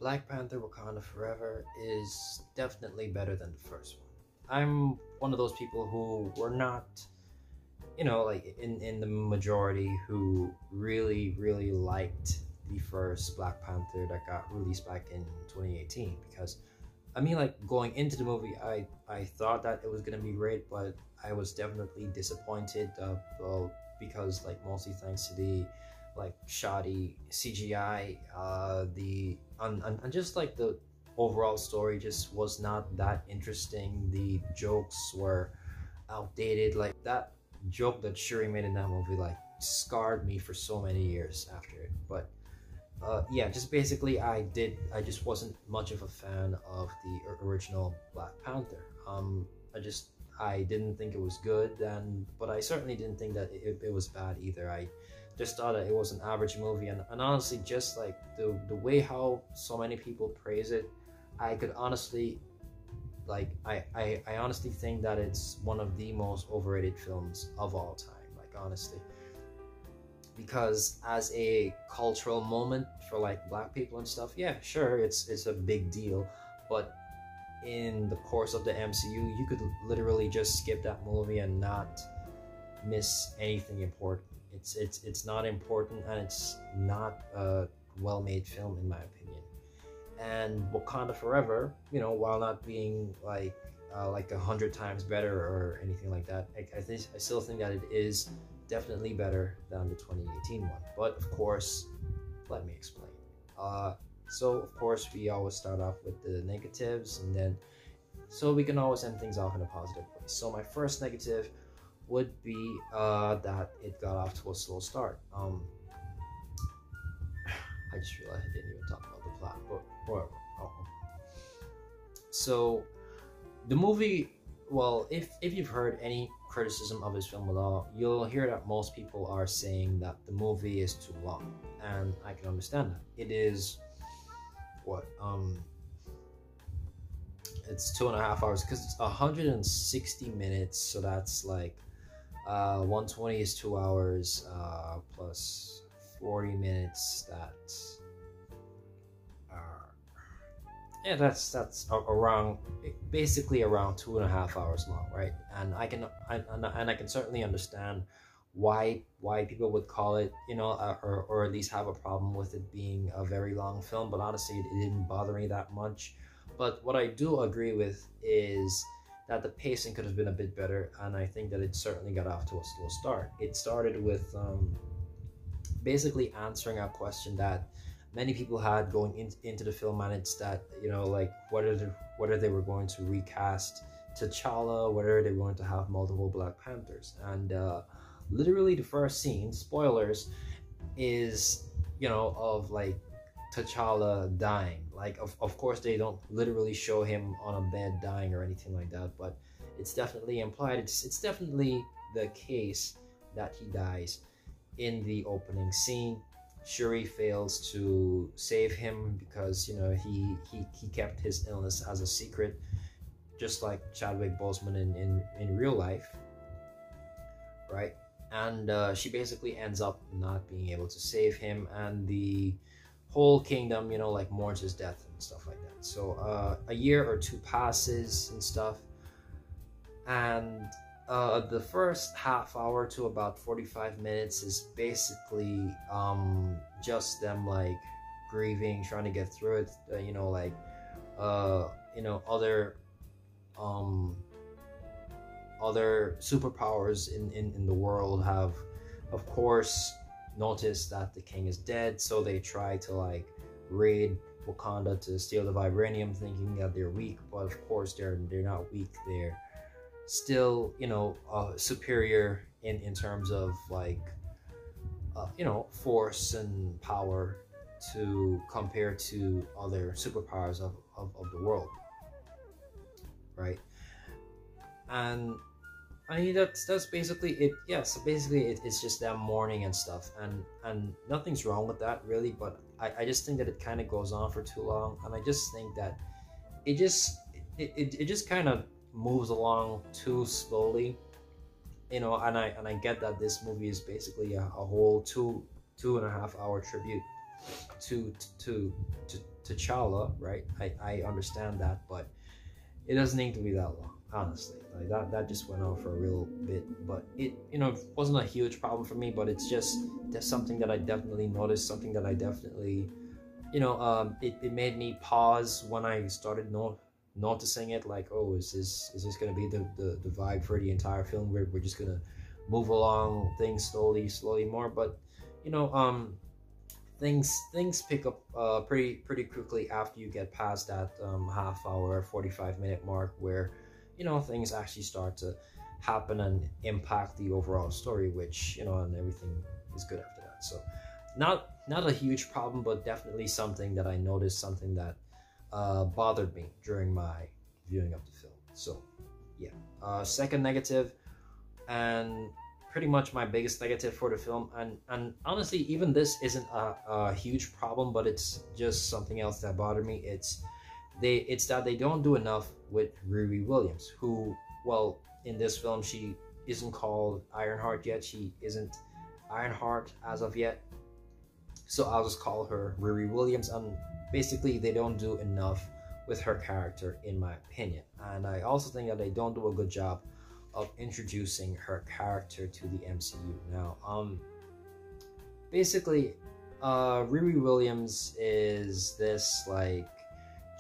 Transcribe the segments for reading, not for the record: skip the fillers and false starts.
Black Panther Wakanda Forever is definitely better than the first one. I'm one of those people who were not, like in the majority who really liked the first Black Panther that got released back in 2018, because I mean, like, going into the movie, I thought that it was gonna be great, but I was definitely disappointed. Well, because like mostly thanks to the like shoddy CGI, and just like the overall story just was not that interesting. The jokes were outdated. Like that joke that Shuri made in that movie, like scarred me for so many years after it. But yeah, just basically, I just wasn't much of a fan of the original Black Panther. I didn't think it was good, but I certainly didn't think that it was bad either. I just thought that it was an average movie, and honestly, just like the way how so many people praise it, I could honestly, like, I honestly think that it's one of the most overrated films of all time, like, honestly. Because as a cultural moment for like black people and stuff, yeah, sure, it's a big deal, but in the course of the MCU, you could literally just skip that movie and not miss anything important. It's not important, and it's not a well-made film in my opinion. And Wakanda Forever, while not being like 100 times better or anything like that, I still think that it is definitely better than the 2018 one. But of course, let me explain. So of course, we always start off with the negatives, and then so we can always end things off in a positive way. So my first negative would be that it got off to a slow start. I just realized I didn't even talk about the plot, but whatever. So the movie, well, if you've heard any criticism of this film at all, you'll hear that most people are saying that the movie is too long, and I can understand that. It is what it's 2.5 hours, because it's 160 minutes, so that's like 120 is 2 hours plus 40 minutes. Yeah, that's around, basically around 2.5 hours long, right? And I can certainly understand why people would call it, or at least have a problem with it being a very long film. But honestly, it didn't bother me that much. But what I do agree with is that the pacing could have been a bit better, and I think that it certainly got off to a slow start. It started with basically answering a question that many people had going into the film, and it's that, like whether they were going to recast T'Challa, whether they were going to have multiple Black Panthers. And literally the first scene, spoilers, is of like T'Challa dying. Like, of course they don't literally show him on a bed dying or anything like that, but it's definitely implied. It's definitely the case that he dies in the opening scene. Shuri fails to save him because he kept his illness as a secret, just like Chadwick Boseman in real life, right? And she basically ends up not being able to save him, and the whole kingdom like mourns his death and stuff like that. So a year or two passes and stuff, and the first half hour to about 45 minutes is basically just them like grieving, trying to get through it. Other superpowers in the world have, of course, noticed that the king is dead, so they try to like raid Wakanda to steal the vibranium, thinking that they're weak. But of course, they're not weak. They're still superior in terms of like force and power to compare to other superpowers of the world, right? And I mean, that's basically it. Yeah, so basically it's just them mourning and stuff, and nothing's wrong with that really, but I just think that it kind of goes on for too long, and I just think that it just kind of moves along too slowly, and I get that this movie is basically a whole 2.5 hour tribute to T'Challa, right? I understand that, but it doesn't need to be that long, honestly. Like that just went on for a real bit, but it, you know, wasn't a huge problem for me. But it's just that's something that I definitely noticed, something that I definitely, you know, it made me pause when I started noticing it. Like, oh, is this gonna be the vibe for the entire film? We're just gonna move along things slowly more, but you know, things pick up pretty quickly after you get past that half hour 45-minute mark, where you know things actually start to happen and impact the overall story, which, you know, and everything is good after that. So not a huge problem, but definitely something that I noticed, something that bothered me during my viewing of the film. So yeah, second negative, and pretty much my biggest negative for the film, and honestly, even this isn't a huge problem, but it's just something else that bothered me. It's that they don't do enough with Riri Williams, who, well, in this film she isn't called Ironheart yet. She isn't Ironheart as of yet, so I'll just call her Riri Williams. And basically they don't do enough with her character, in my opinion. And I also think that they don't do a good job of introducing her character to the MCU. Now, basically, Riri Williams is this like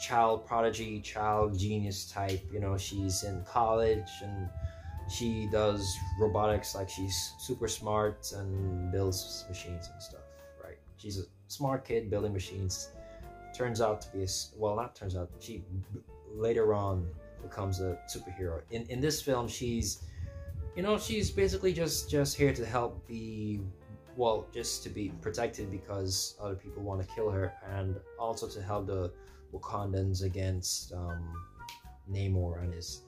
child prodigy, child genius type. You know, she's in college and she does robotics, like she's super smart and builds machines and stuff, right? She's a smart kid building machines. Turns out to be not turns out, she later on becomes a superhero. In this film, she's, you know, she's basically just here to help be, well, just to be protected because other people want to kill her, and also to help the Wakandans against Namor and his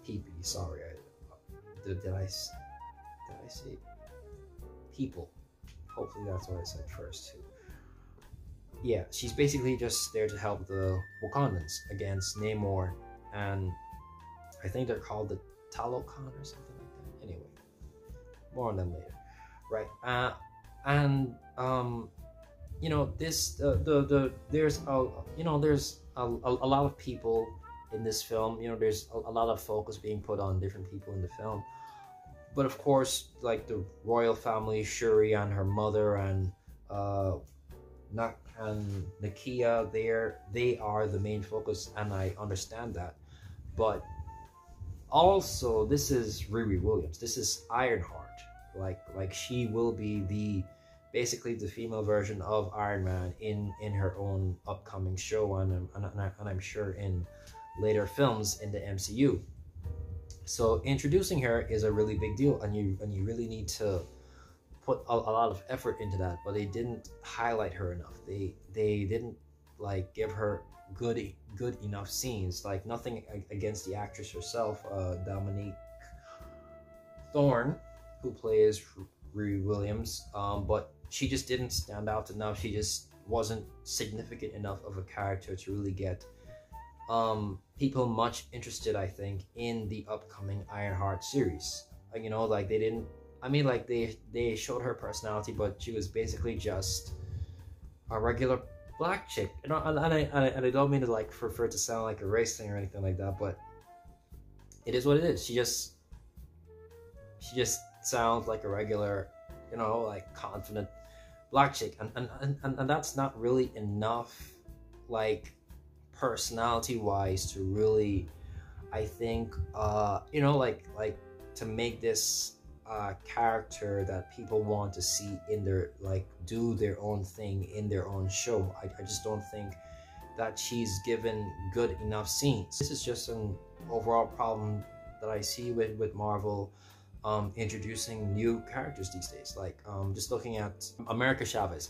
people. Sorry, did I say people? Hopefully that's what I said first too. Yeah, she's basically just there to help the Wakandans against Namor, and I think they're called the Talokan or something like that. Anyway, more on them later, right? You know, this there's a lot of people in this film. You know, there's a lot of focus being put on different people in the film, but of course, like the royal family, Shuri and her mother, and Nakia, they are the main focus, and I understand that. But also, this is Riri Williams. This is Ironheart. Like she will be basically the female version of Iron Man in her own upcoming show, and I'm sure in later films in the MCU. So introducing her is a really big deal, and you really need to put a lot of effort into that. But they didn't highlight her enough. They didn't like give her good enough scenes. Like, nothing against the actress herself, Dominique Thorne, who plays Riri Williams, but she just didn't stand out enough. She just wasn't significant enough of a character to really get people much interested, I think, in the upcoming Ironheart series. You know, like they didn't, I mean, like they showed her personality, but she was basically just a regular black chick. You know, and I don't mean to like for it to sound like a race thing or anything like that, but it is what it is. She just sounds like a regular, you know, like confident black chick, and that's not really enough, like personality wise, to really, I think, you know, like to make this character that people want to see in their, like, do their own thing in their own show. I just don't think that she's given good enough scenes. This is just an overall problem that I see with Marvel introducing new characters these days. Like just looking at America Chavez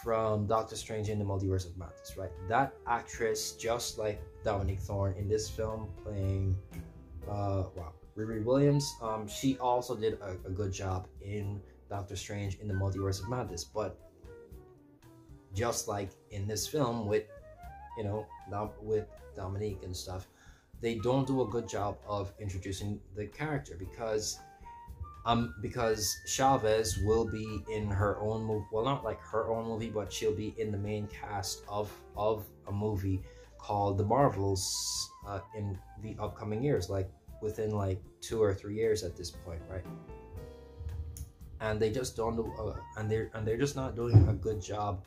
from Doctor Strange in the Multiverse of Madness, right? That actress, just like Dominique Thorne in this film, playing Riri Williams, she also did a good job in Doctor Strange in the Multiverse of Madness. But just like in this film with, you know, with Dominique and stuff, they don't do a good job of introducing the character, because Because Chavez will be in her own movie. Well, not like her own movie, but she'll be in the main cast of a movie called The Marvels in the upcoming years, like within like 2 or 3 years at this point, right? And they just don't do, and they're just not doing a good job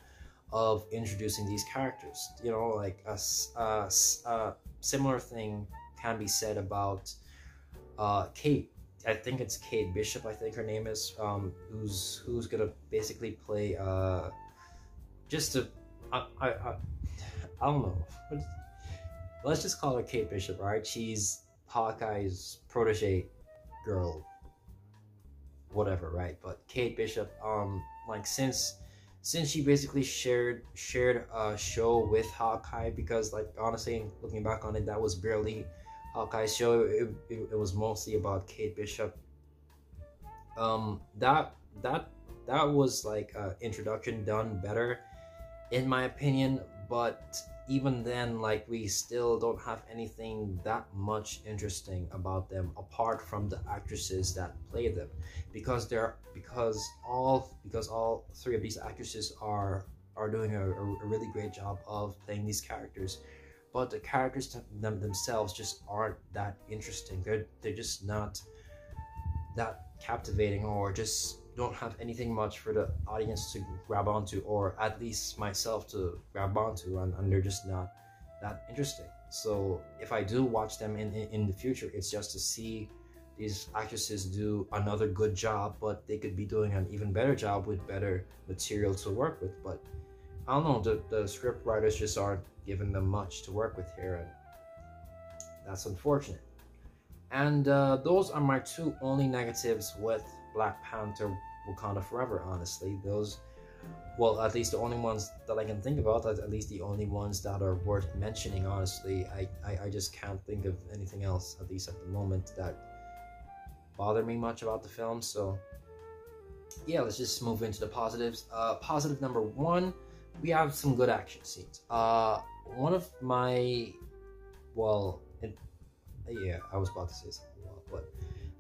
of introducing these characters. You know, like a similar thing can be said about Kate. I think it's Kate Bishop, I think her name is, who's gonna basically play just a I don't know. Let's just call her Kate Bishop, right? She's Hawkeye's protege girl, whatever, right? But Kate Bishop, like since she basically shared a show with Hawkeye, because like honestly, looking back on it, that was barely Hawkeye's show. It was mostly about Kate Bishop. That was like an introduction done better, in my opinion. But even then, like, we still don't have anything that much interesting about them apart from the actresses that play them, because all three of these actresses are doing a really great job of playing these characters. But the characters themselves just aren't that interesting. They're just not that captivating, or just don't have anything much for the audience to grab onto, or at least myself to grab onto, and they're just not that interesting. So if I do watch them in the future, it's just to see these actresses do another good job, but they could be doing an even better job with better material to work with. But I don't know, the script writers just aren't giving them much to work with here, and that's unfortunate. And those are my two only negatives with Black Panther Wakanda Forever, honestly. Those, well, at least the only ones that I can think about, at least the only ones that are worth mentioning, honestly. I just can't think of anything else, at least at the moment, that bothered me much about the film. So yeah, let's just move into the positives. Positive number one, we have some good action scenes. One of my, yeah, I was about to say something, but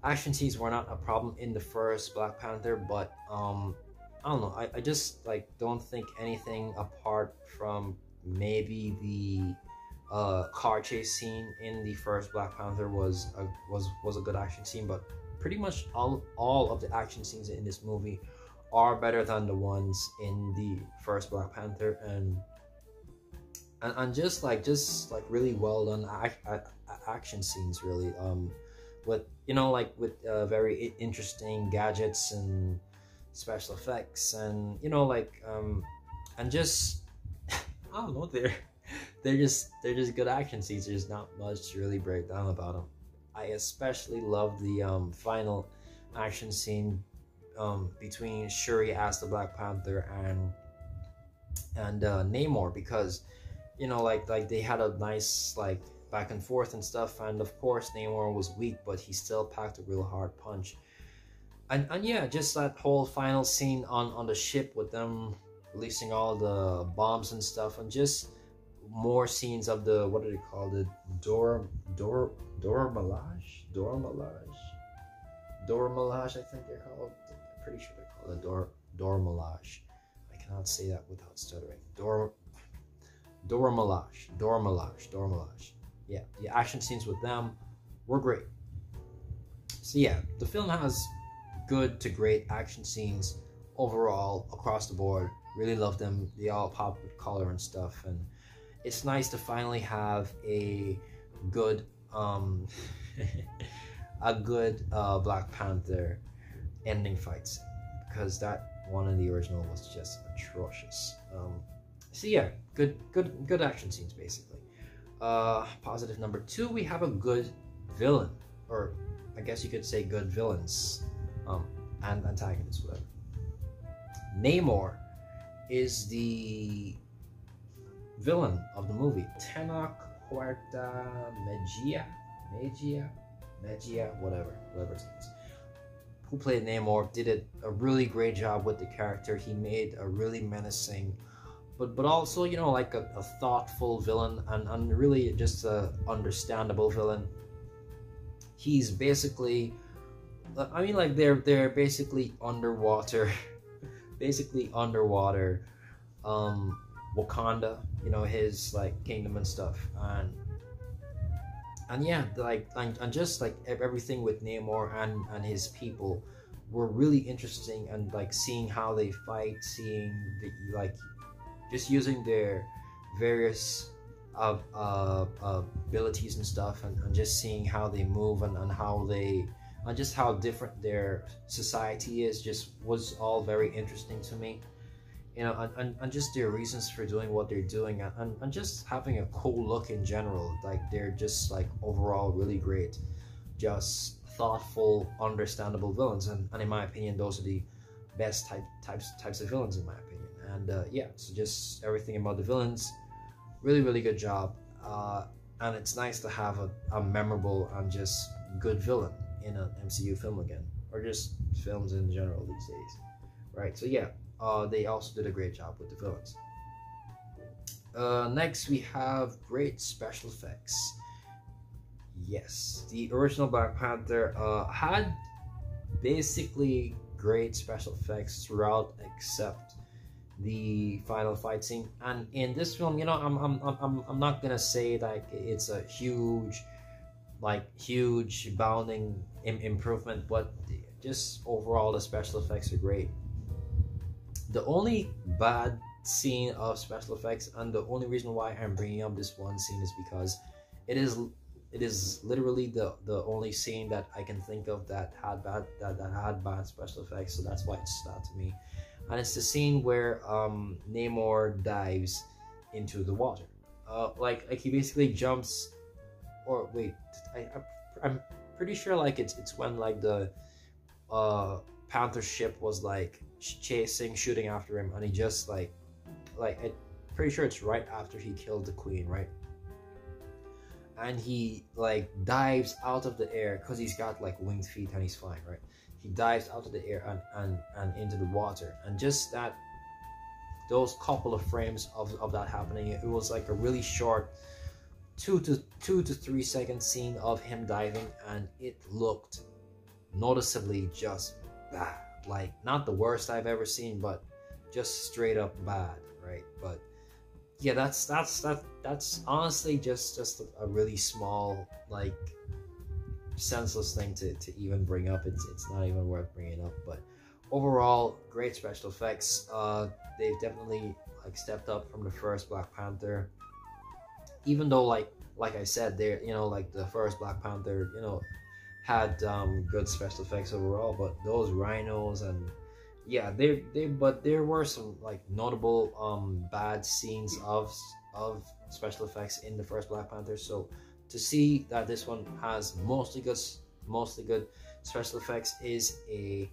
action scenes were not a problem in the first Black Panther, but I don't know, I just like don't think anything apart from maybe the car chase scene in the first Black Panther was a good action scene. But pretty much all of the action scenes in this movie are better than the ones in the first Black Panther, and just really well done action scenes, really, with, you know, like with very interesting gadgets and special effects, and, you know, like and just I don't know, they're just good action scenes. There's not much to really break down about them. I especially love the final action scene between Shuri as the Black Panther and Namor, because, you know, like they had a nice like back and forth and stuff, and of course Namor was weak, but he still packed a real hard punch. And yeah, just that whole final scene on the ship with them releasing all the bombs and stuff, and just more scenes of the, what do they call it, Dora Milaje, I think they're called. I'm pretty sure they're called a Dora Milaje. I cannot say that without stuttering. Dora Milaje. Yeah, the action scenes with them were great. So yeah, the film has good to great action scenes overall across the board. Really love them. They all pop with color and stuff, and it's nice to finally have a good Black Panther ending fight scene, because that one in the original was just atrocious. So yeah, good action scenes basically. Positive number two, we have a good villain, or I guess you could say good villains, and antagonists, whatever. Namor is the villain of the movie. Tenoch Huerta Mejia, whatever his name is, who played Namor, did a really great job with the character. He made a really menacing, but also, you know, like a thoughtful villain, and really just a understandable villain. He's basically I mean, like they're basically underwater, basically underwater, Wakanda, you know, his like kingdom and stuff, and yeah, like and just like everything with Namor and his people were really interesting, and like seeing how they fight, seeing the like just using their various abilities and stuff, and just seeing how they move and how they and just how different their society is just was all very interesting to me, you know, and just their reasons for doing what they're doing, and just having a cool look in general. Like they're just like overall really great, just thoughtful, understandable villains, and in my opinion those are the best types of villains in my opinion. And yeah, so just everything about the villains, really good job. And it's nice to have a memorable and just good villain in an MCU film again, or just films in general these days, right? So yeah, they also did a great job with the villains. Next we have great special effects. Yes, the original Black Panther had basically great special effects throughout, except the final fight scene. And in this film, you know, I'm not gonna say like it's a huge bounding improvement, but just overall the special effects are great. The only bad scene of special effects, and the only reason why I'm bringing up this one scene, is because it is literally the only scene that I can think of that had bad special effects, so that's why it stood out to me. And it's the scene where Namor dives into the water. Like he basically jumps, or wait, I'm pretty sure like it's when like the Panther ship was like shooting after him, and he just like I'm pretty sure it's right after he killed the queen, right? And he like dives out of the air because he's got like winged feet and he's fine, right? He dives out of the air and into the water, and just those couple of frames of that happening, it was like a really short 2 to 3 second scene of him diving, and it looked noticeably just bad. Like not the worst I've ever seen, but just straight up bad, right? But yeah, that's honestly just a really small, like senseless thing to even bring up. It's not even worth bringing up. But overall, great special effects. They've definitely like stepped up from the first Black Panther, even though like I said, they're, you know, like the first Black Panther, you know, had good special effects overall, but those rhinos and yeah, but there were some like notable bad scenes of special effects in the first Black Panther. So to see that this one has mostly good special effects is a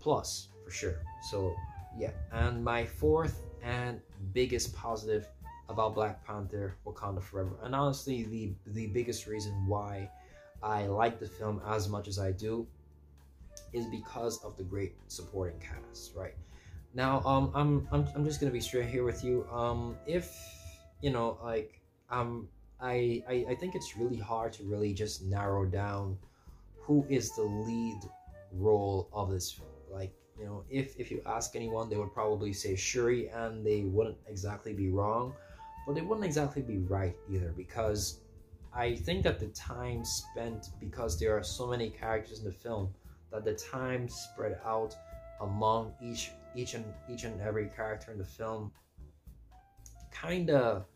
plus for sure. So yeah, and my fourth and biggest positive about Black Panther Wakanda Forever, and honestly the biggest reason why I like the film as much as I do, is because of the great supporting cast. Right now, I'm just gonna be straight here with you. If you know, like I think it's really hard to really just narrow down who is the lead role of this film. Like, you know, if you ask anyone, they would probably say Shuri, and they wouldn't exactly be wrong, but they wouldn't exactly be right either, because I think that the time spent, because there are so many characters in the film, that the time spread out among each and every character in the film kind of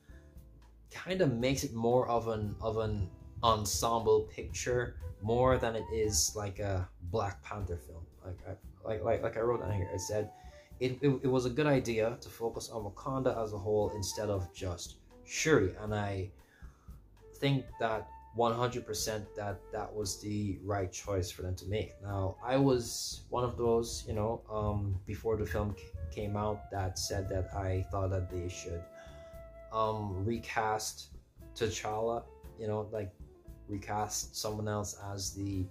makes it more of an ensemble picture, more than it is like a Black Panther film. Like I wrote down here, it said it was a good idea to focus on Wakanda as a whole instead of just Shuri, and I think that 100% that was the right choice for them to make. Now, I was one of those, you know, before the film came out, that said that I thought that they should recast T'Challa, you know, like recast someone else as the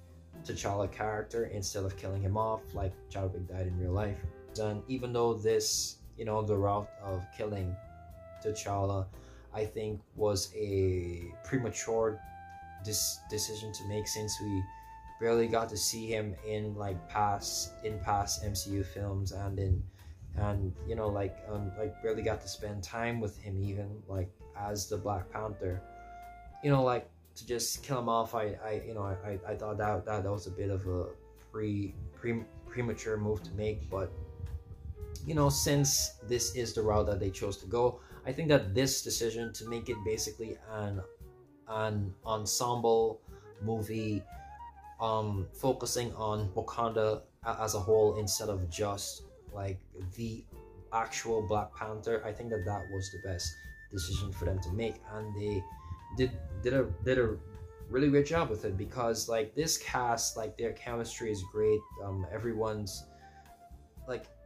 T'Challa character instead of killing him off like Chadwick died in real life. And even though this, you know, the route of killing T'Challa, I think was a premature decision to make, since we barely got to see him in like past MCU films, and you know, like barely got to spend time with him, even like as the Black Panther. You know, like to just kill him off, I thought that was a bit of a premature move to make. But you know, since this is the route that they chose to go, I think that this decision to make it basically an ensemble movie, focusing on Wakanda as a whole instead of just like the actual Black Panther, I think that was the best decision for them to make, and they did a really great job with it, because like this cast, like their chemistry is great.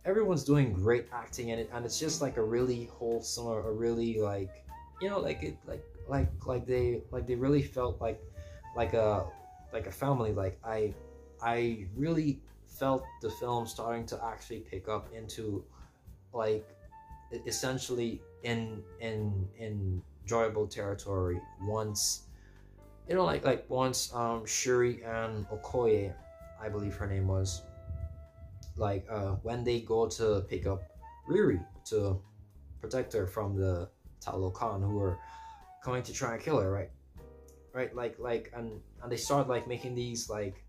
Everyone's doing great acting in it, and it's just like a really wholesome, or a really like, you know, like it like they really felt like a family. Like I really felt the film starting to actually pick up into like essentially in enjoyable territory once, you know, like once Shuri and Okoye, I believe her name was, like when they go to pick up Riri to protect her from the Talokan, who are coming to try and kill her, right, and they start like making these like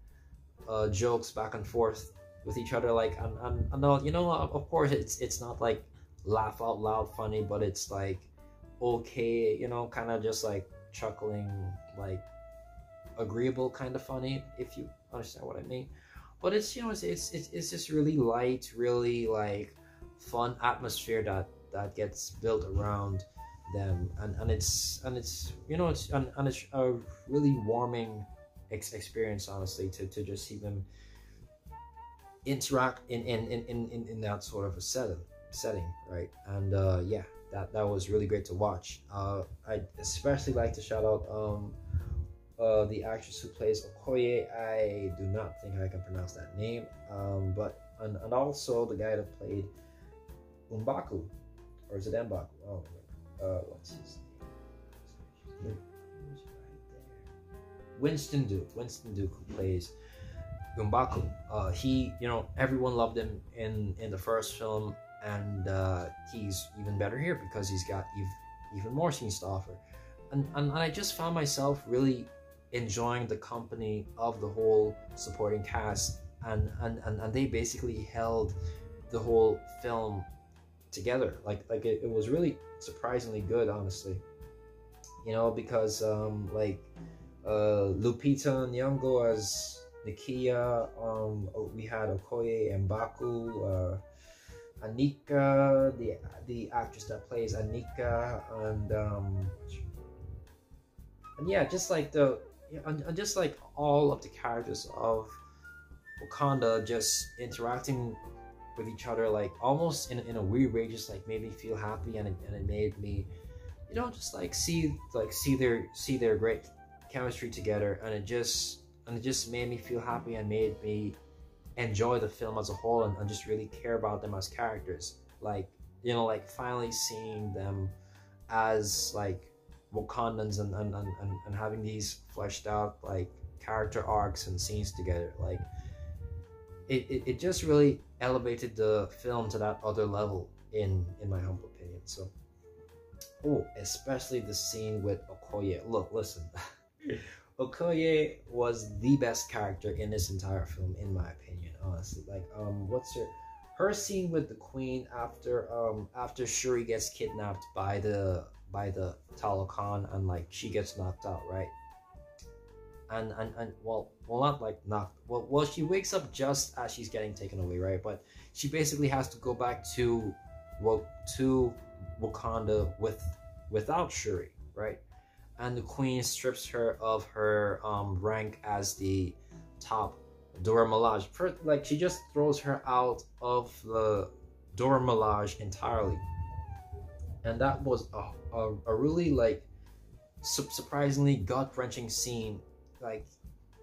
jokes back and forth with each other, like and you know, of course it's not like laugh out loud funny, but it's like okay, you know, kind of just like chuckling, like agreeable kind of funny, if you understand what I mean. But it's, you know, it's just really light, really like fun atmosphere that gets built around them, and it's you know, it's a really warming experience, honestly, to just see them interact in that sort of a setting, right? And yeah, that was really great to watch. I especially like to shout out the actress who plays Okoye. I do not think I can pronounce that name, but and also the guy that played Umbaku, or is it Mbaku? Oh, what's his name? Winston Duke, who plays Umbaku. He, you know, everyone loved him in the first film, and he's even better here because he's got even more scenes to offer. And I just found myself really enjoying the company of the whole supporting cast, and they basically held the whole film together. Like it was really surprisingly good, honestly. You know, because Lupita Nyong'o as Nakia, we had Okoye Mbaku, Anika, the actress that plays Anika, and yeah, just like just like all of the characters of Wakanda just interacting with each other, like almost in a weird way, just like made me feel happy, and it made me, you know, just like see their great chemistry together, and it just made me feel happy and made me enjoy the film as a whole, and just really care about them as characters. Like, you know, like finally seeing them as like Wakandans, and having these fleshed out like character arcs and scenes together, like it just really elevated the film to that other level, in my humble opinion. So, especially the scene with Okoye. Look, listen, Okoye was the best character in this entire film, in my opinion, honestly. Like, what's her scene with the Queen after Shuri gets kidnapped by the Talokan, and like she gets knocked out, right? And well, not like knocked. Well, she wakes up just as she's getting taken away, right? But she basically has to go back to Wakanda without Shuri, right? And the Queen strips her of her rank as the top Dora Milaje. Like, she just throws her out of the Dora Milaje entirely, and that was a really like surprisingly gut-wrenching scene. Like,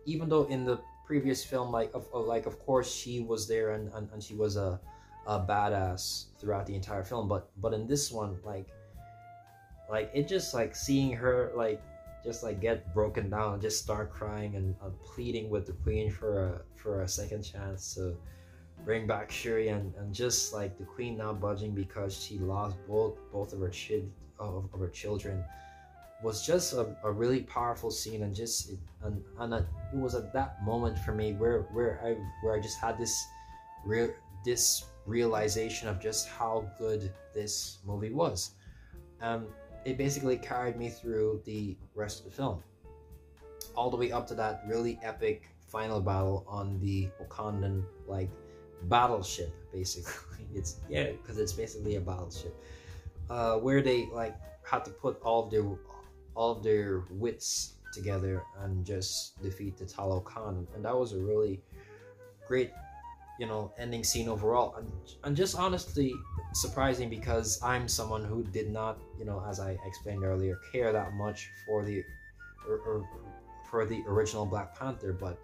even though in the previous film, of course she was there, and she was a badass throughout the entire film, but in this one, like it just like seeing her like just like get broken down and just start crying and pleading with the queen for a second chance to bring back Shuri, and just like the queen not budging because she lost both of her children was just a really powerful scene. And just it was at that moment for me where I just had this realization of just how good this movie was. It basically carried me through the rest of the film, all the way up to that really epic final battle on the Wakandan like battleship. Basically, because it's basically a battleship, where they like had to put all of their wits together and just defeat the Talokan, and that was a really great, ending scene overall, and just honestly surprising, because I'm someone who did not, as I explained earlier, care that much for the original Black Panther, but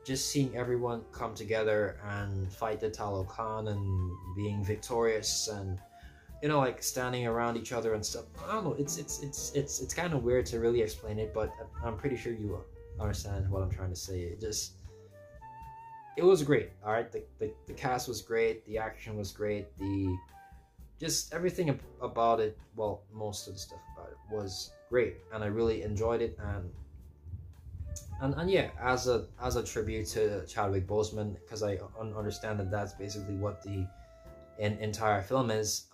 just seeing everyone come together and fight the Talokan and being victorious and like standing around each other and stuff. I don't know. It's kind of weird to really explain it, but I'm pretty sure you understand what I'm trying to say. It was great. All right, the cast was great. The action was great. Just everything about it. Well, most of the stuff about it was great, and I really enjoyed it. And yeah, as a tribute to Chadwick Boseman, because I understand that that's basically what the entire film is.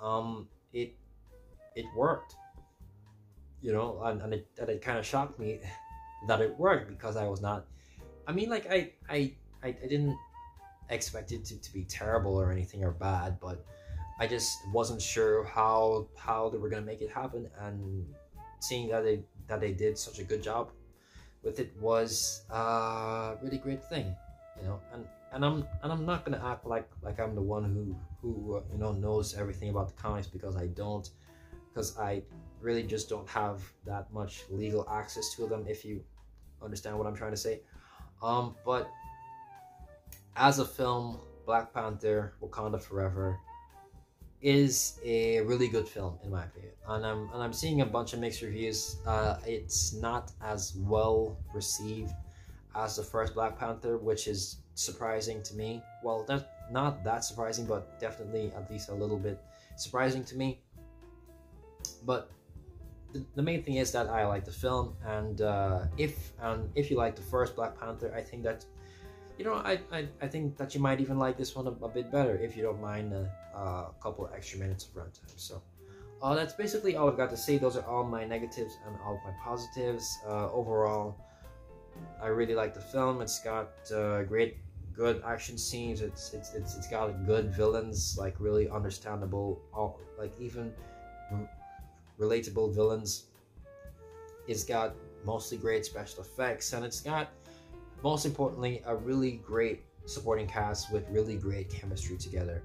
It worked, and it kind of shocked me that it worked, because I was not. I mean, like I didn't expect it to be terrible or anything or bad, but I just wasn't sure how they were gonna make it happen, and seeing that they did such a good job with it was a really great thing, and I'm not gonna act like I'm the one who knows everything about the comics, because I don't, because I really just don't have that much legal access to them, if you understand what I'm trying to say. But as a film, Black Panther Wakanda Forever is a really good film in my opinion, and I'm seeing a bunch of mixed reviews. It's not as well received as the first Black Panther, which is surprising to me. Well, that's not that surprising, but definitely at least a little bit surprising to me. But the main thing is that I like the film, and if you like the first Black Panther, I think that I think that you might even like this one a bit better, if you don't mind a couple of extra minutes of runtime. So that's basically all I've got to say. Those are all my negatives and all of my positives. Overall, I really like the film. It's got good action scenes. It's got good villains, like really understandable, like even relatable villains. It's got mostly great special effects, and it's got, most importantly, a really great supporting cast with really great chemistry together,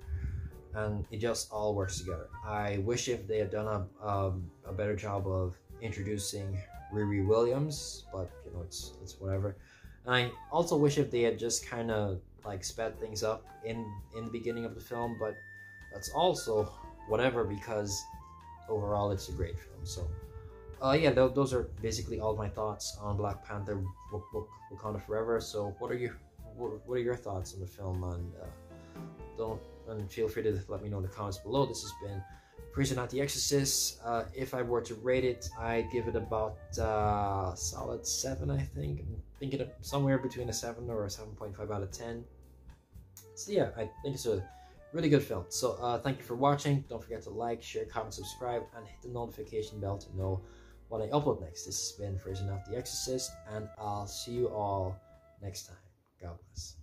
and it just all works together. I wish if they had done a better job of introducing Riri Williams, but it's whatever. And I also wish if they had just kind of like sped things up in the beginning of the film, but that's also whatever, because overall it's a great film. So yeah, those are basically all of my thoughts on Black Panther Wakanda Forever. So what are your thoughts on the film? And feel free to let me know in the comments below. This has been Prison at the Exorcist. If I were to rate it, I'd give it about solid 7, I think. I'm thinking of somewhere between a 7 or a 7.5 out of 10. So yeah, I think it's a really good film. So thank you for watching. Don't forget to like, share, comment, subscribe, and hit the notification bell to know when I upload next. This has been Prison at the Exorcist, and I'll see you all next time. God bless.